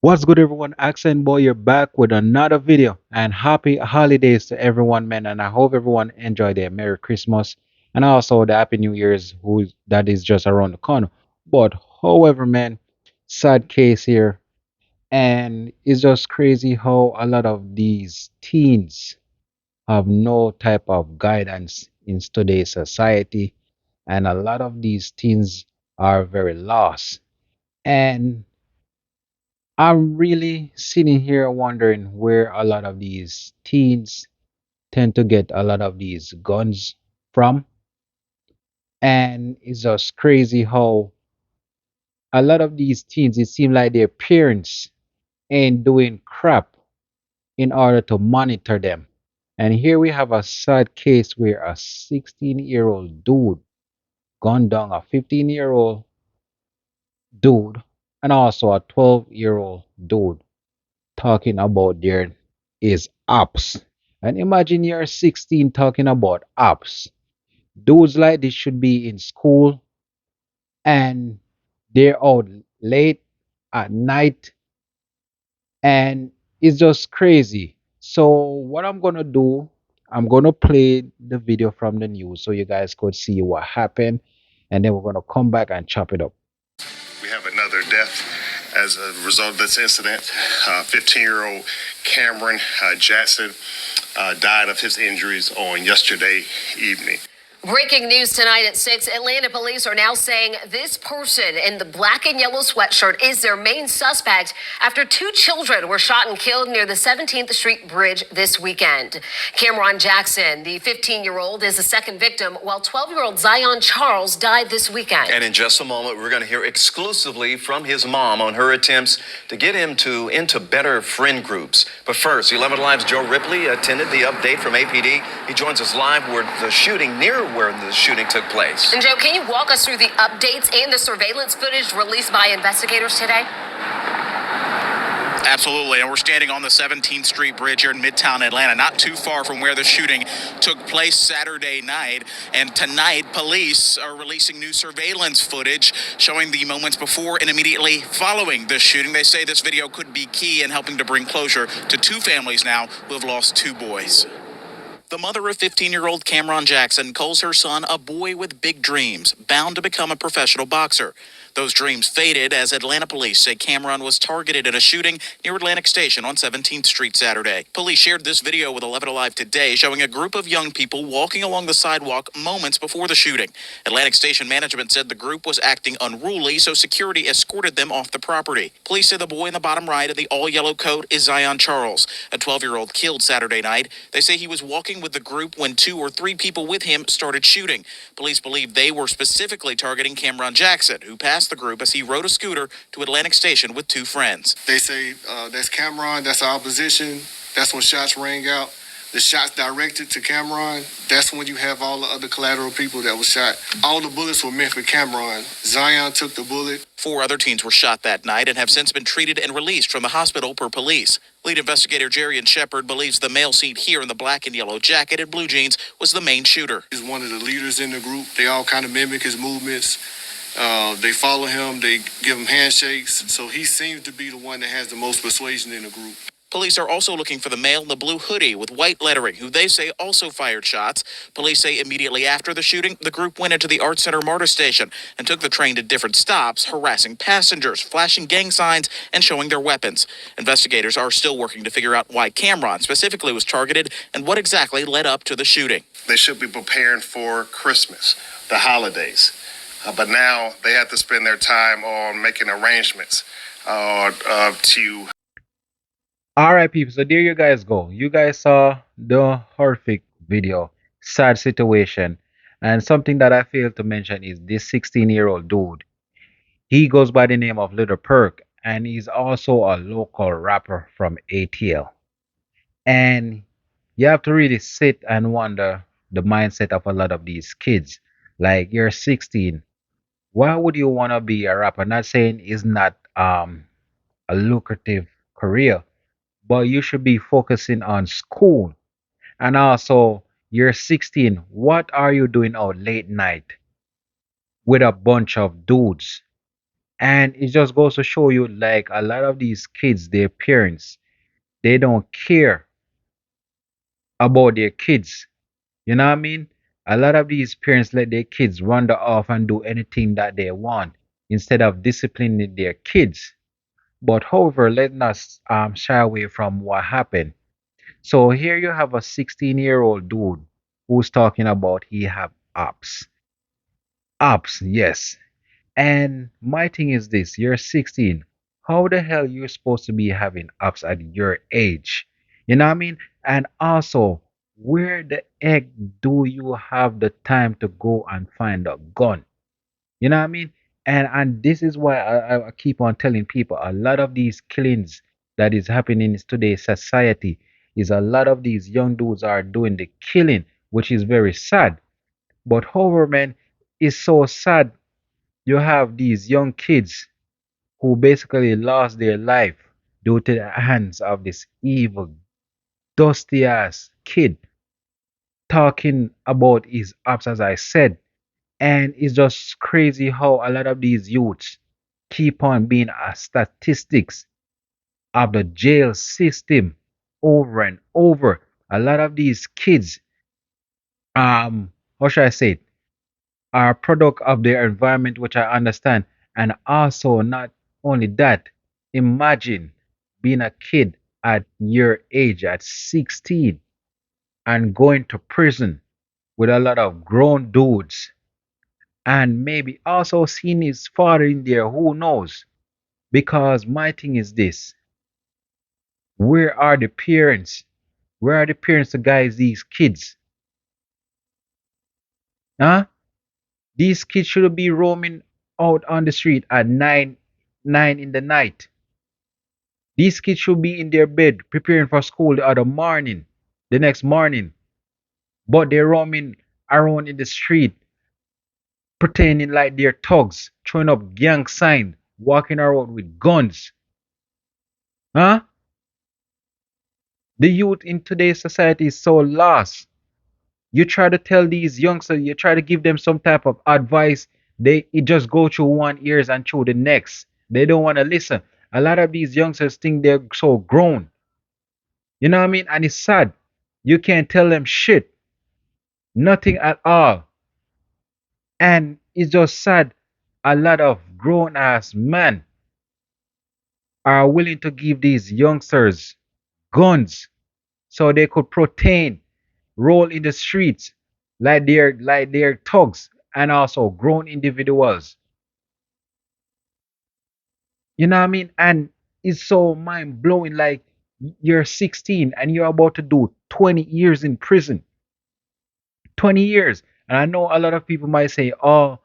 What's good, everyone? Accent Boy, you're back with another video, and happy holidays to everyone, man. And I hope everyone enjoyed their Merry Christmas and also the Happy New Year's, who that is just around the corner. But however, man, sad case here, and it's just crazy how a lot of these teens have no type of guidance in today's society, and a lot of these teens are very lost. And I'm really sitting here wondering where a lot of these teens tend to get a lot of these guns from. And it's just crazy how a lot of these teens, it seems like their parents ain't doing crap in order to monitor them. And here we have a sad case where a 16-year-old dude gunned down a 15-year-old dude and also a 12-year-old dude talking about there is apps. And imagine you're 16 talking about apps. Dudes like this should be in school and they're out late at night and it's just crazy. So what I'm gonna do, I'm gonna play the video from the news so you guys could see what happened and then we're gonna come back and chop it up. We have another death as a result of this incident. 15-year-old Cameron Jackson died of his injuries on yesterday evening. Breaking news tonight at 6. Atlanta police are now saying this person in the black and yellow sweatshirt is their main suspect after two children were shot and killed near the 17th Street Bridge this weekend. Cameron Jackson, the 15-year-old, is the second victim, while 12-year-old Zion Charles died this weekend. And in just a moment, we're going to hear exclusively from his mom on her attempts to get him into better friend groups. But first, 11 Live's Joe Ripley attended the update from APD. He joins us live near where the shooting took place. And Joe, can you walk us through the updates and the surveillance footage released by investigators today? Absolutely, and we're standing on the 17th Street Bridge here in Midtown Atlanta, not too far from where the shooting took place Saturday night. And tonight, police are releasing new surveillance footage showing the moments before and immediately following the shooting. They say this video could be key in helping to bring closure to two families now who have lost two boys. The mother of 15-year-old Cameron Jackson calls her son a boy with big dreams, bound to become a professional boxer. Those dreams faded as Atlanta police say Cameron was targeted in a shooting near Atlantic Station on 17th Street Saturday. Police shared this video with 11 Alive today showing a group of young people walking along the sidewalk moments before the shooting. Atlantic Station management said the group was acting unruly, so security escorted them off the property. Police say the boy in the bottom right of the all-yellow coat is Zion Charles, a 12-year-old killed Saturday night. They say he was walking with the group when two or three people with him started shooting. Police believe they were specifically targeting Cameron Jackson, who passed the group as he rode a scooter to Atlantic Station with two friends. They say that's Cameron, that's our position. That's when shots rang out. The shots directed to Cameron, that's when you have all the other collateral people that was shot. All the bullets were meant for Cameron. Zion took the bullet. Four other teens were shot that night and have since been treated and released from the hospital per police. Lead investigator Jerrion Shepard believes the male seen here in the black and yellow jacket and blue jeans was the main shooter. He's one of the leaders in the group. They all kind of mimic his movements. They follow him. They give him handshakes. So he seems to be the one that has the most persuasion in the group. Police are also looking for the male in the blue hoodie with white lettering, who they say also fired shots. Police say immediately after the shooting, the group went into the Art Center MARTA station and took the train to different stops, harassing passengers, flashing gang signs, and showing their weapons. Investigators are still working to figure out why Cameron specifically was targeted and what exactly led up to the shooting. They should be preparing for Christmas, the holidays. But now they have to spend their time on making arrangements to. All right, people. So there you guys go. You guys saw the horrific video, sad situation. And something that I failed to mention is this 16-year-old dude. He goes by the name of Little Perk, and he's also a local rapper from ATL. And you have to really sit and wonder the mindset of a lot of these kids. Like, you're 16. Why would you want to be a rapper? Not saying it's not a lucrative career, but you should be focusing on school. And also, you're 16. What are you doing out late night with a bunch of dudes? And it just goes to show you like a lot of these kids, their parents, they don't care about their kids. You know what I mean? A lot of these parents let their kids wander off and do anything that they want instead of disciplining their kids. But however, let's not shy away from what happened. So here you have a 16-year-old dude who's talking about he have apps. Apps, yes. And my thing is this, you're 16. How the hell you supposed to be having apps at your age? You know what I mean? And also, where the heck do you have the time to go and find a gun? You know what I mean? And this is why I keep on telling people a lot of these killings that is happening in today's society is a lot of these young dudes are doing the killing, which is very sad. But however, man, it's so sad you have these young kids who basically lost their life due to the hands of this evil, dusty ass kid talking about his apps, as I said. And it's just crazy how a lot of these youths keep on being a statistics of the jail system over and over. A lot of these kids, how should I say it, are a product of their environment, which I understand. And also, not only that, imagine being a kid at your age, at 16, and going to prison with a lot of grown dudes, and maybe also seeing his father in there, who knows? Because my thing is this, where are the parents? Where are the parents to guide these kids? Huh? These kids should be roaming out on the street at nine in the night. These kids should be in their bed preparing for school the other morning, the next morning. But they're roaming around in the street, pretending like they're thugs, throwing up gang sign, walking around with guns. Huh? The youth in today's society is so lost. You try to tell these youngsters, you try to give them some type of advice, they it just go through one ears and through the next. They don't want to listen. A lot of these youngsters think they're so grown. You know what I mean? And it's sad. You can't tell them shit. Nothing at all. And it's just sad. A lot of grown ass men are willing to give these youngsters guns so they could protein, roll in the streets like they're thugs and also grown individuals. You know what I mean? And it's so mind blowing. Like you're 16 and you're about to do 20 years in prison. 20 years. And I know a lot of people might say, oh,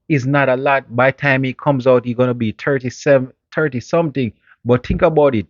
it's not a lot. By the time he comes out, he's gonna be 37, 30 something. But think about it.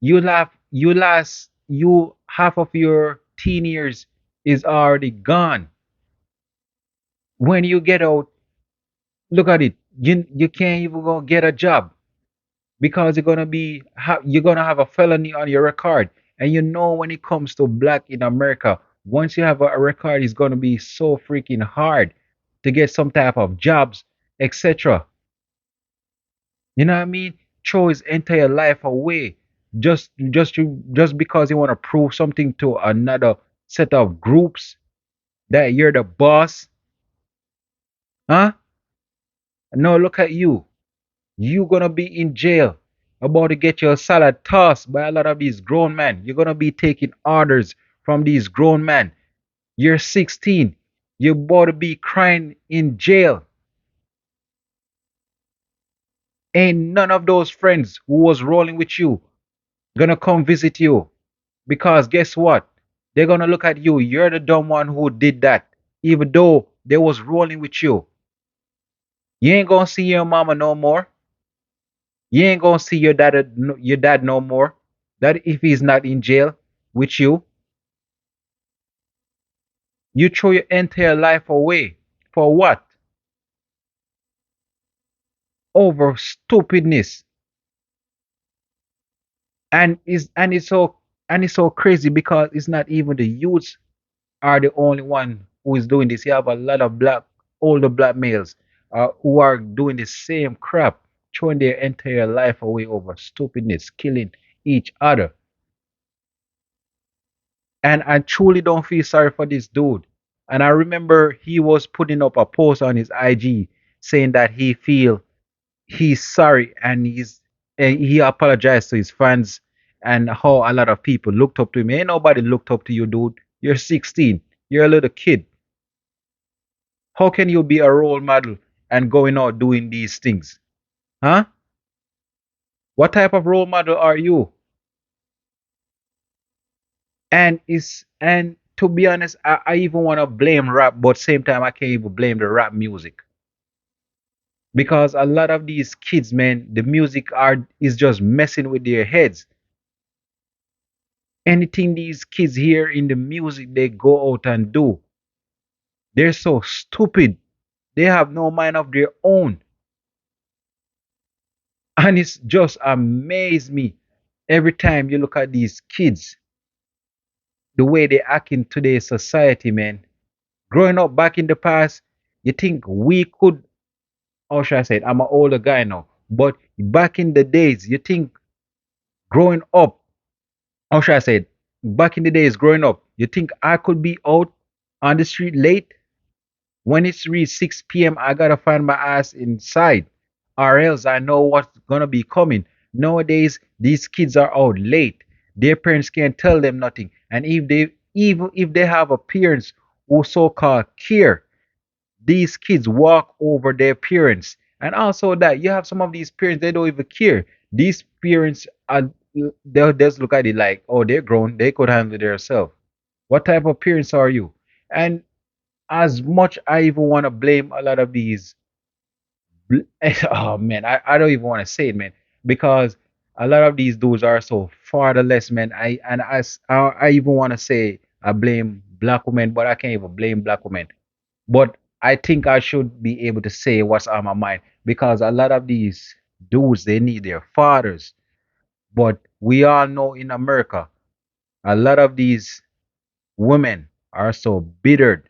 You half of your teen years is already gone. When you get out, look at it. You can't even go get a job because you're gonna have a felony on your record. And you know when it comes to black in America, once you have a record, it's gonna be so freaking hard to get some type of jobs, etc. You know what I mean? Throw his entire life away just because you want to prove something to another set of groups that you're the boss, huh? No, look at you. You gonna be in jail, about to get your salad tossed by a lot of these grown men. You're gonna be taking orders from these grown men. You're 16. You're about to be crying in jail. Ain't none of those friends who was rolling with you gonna come visit you. Because guess what? They're gonna look at you. You're the dumb one who did that. Even though they was rolling with you. You ain't gonna see your mama no more. You ain't gonna see your dad no more. That if he's not in jail with you, you throw your entire life away. For what? Over stupidness. And it's so crazy because it's not even the youths are the only one who is doing this. You have a lot of older black males who are doing the same crap. throwing their entire life away over stupidness, killing each other. And I truly don't feel sorry for this dude. And I remember he was putting up a post on his IG saying that he's sorry and he apologized to his fans and how a lot of people looked up to him. Ain't nobody looked up to you, dude. You're 16. You're a little kid. How can you be a role model and going out doing these things? Huh? What type of role model are you? And to be honest, I even want to blame rap, but same time I can't even blame the rap music because a lot of these kids, man, the music are is just messing with their heads. Anything these kids hear in the music, they go out and do. They're so stupid. They have no mind of their own, and it's just amazed me every time you look at these kids, the way they act in today's society, man. Growing up back in the past, you think we could, how should I say it? I'm an older guy now, but back in the days, you think growing up, how should I say it? Back in the days, growing up, you think I could be out on the street late? When it's reached 6 p.m., I gotta find my ass inside, or else I know what's gonna be coming. Nowadays, these kids are out late. Their parents can't tell them nothing, and even if they have a parents who so-called care, these kids walk over their parents. And also that you have some of these parents they don't even care. These parents are they'll just look at it like, oh, they're grown, they could handle it themselves. What type of parents are you? And as much I even want to blame a lot of these oh man, I don't even want to say it, man, because a lot of these dudes are so fatherless, man. I even want to say I blame black women, but I can't even blame black women. But I think I should be able to say what's on my mind because a lot of these dudes they need their fathers. But we all know in America, a lot of these women are so bittered.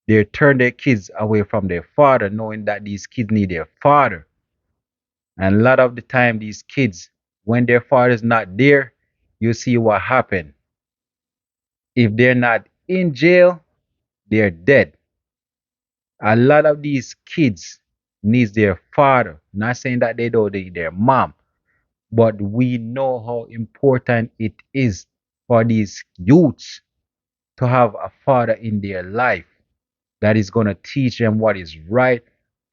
They turn their kids away from their father, knowing that these kids need their father. And a lot of the time, these kids, when their father is not there, you see what happen. If they're not in jail, they're dead. A lot of these kids needs their father. Not saying that they don't need their mom, but we know how important it is for these youths to have a father in their life that is going to teach them what is right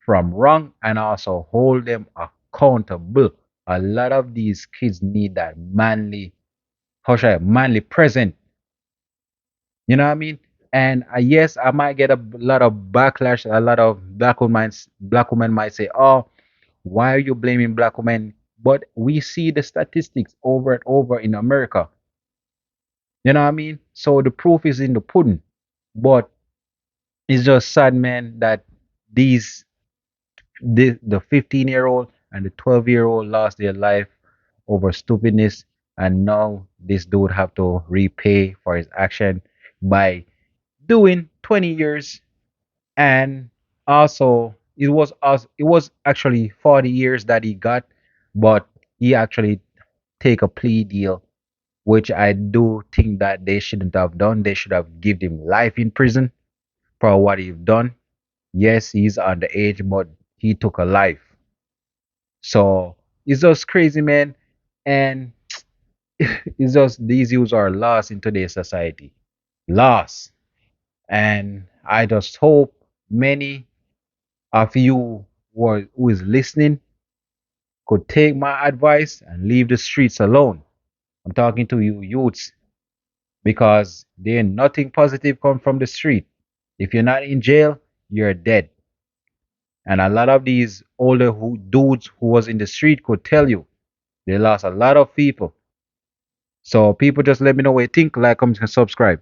from wrong and also hold them accountable. A lot of these kids need that manly, how should I, manly present. You know what I mean? And yes, I might get a lot of backlash. A lot of black women might say, "Oh, why are you blaming black women?" But we see the statistics over and over in America. You know what I mean? So the proof is in the pudding. But it's just sad, man, that these the 15-year-old and the 12-year-old lost their life over stupidness, and now this dude have to repay for his action by doing 20 years. And also it was actually 40 years that he got, but he actually take a plea deal, which I do think that they shouldn't have done. They should have given him life in prison for what he's done. Yes, he's underage, but he took a life. So it's just crazy, man. And it's just these youths are lost in today's society. Lost. And I just hope many of you who is listening could take my advice and leave the streets alone. I'm talking to you youths because there nothing positive come from the street. If you're not in jail, you're dead. And a lot of these older dudes who was in the street could tell you they lost a lot of people. So people just let me know what you think, like, comment, and subscribe.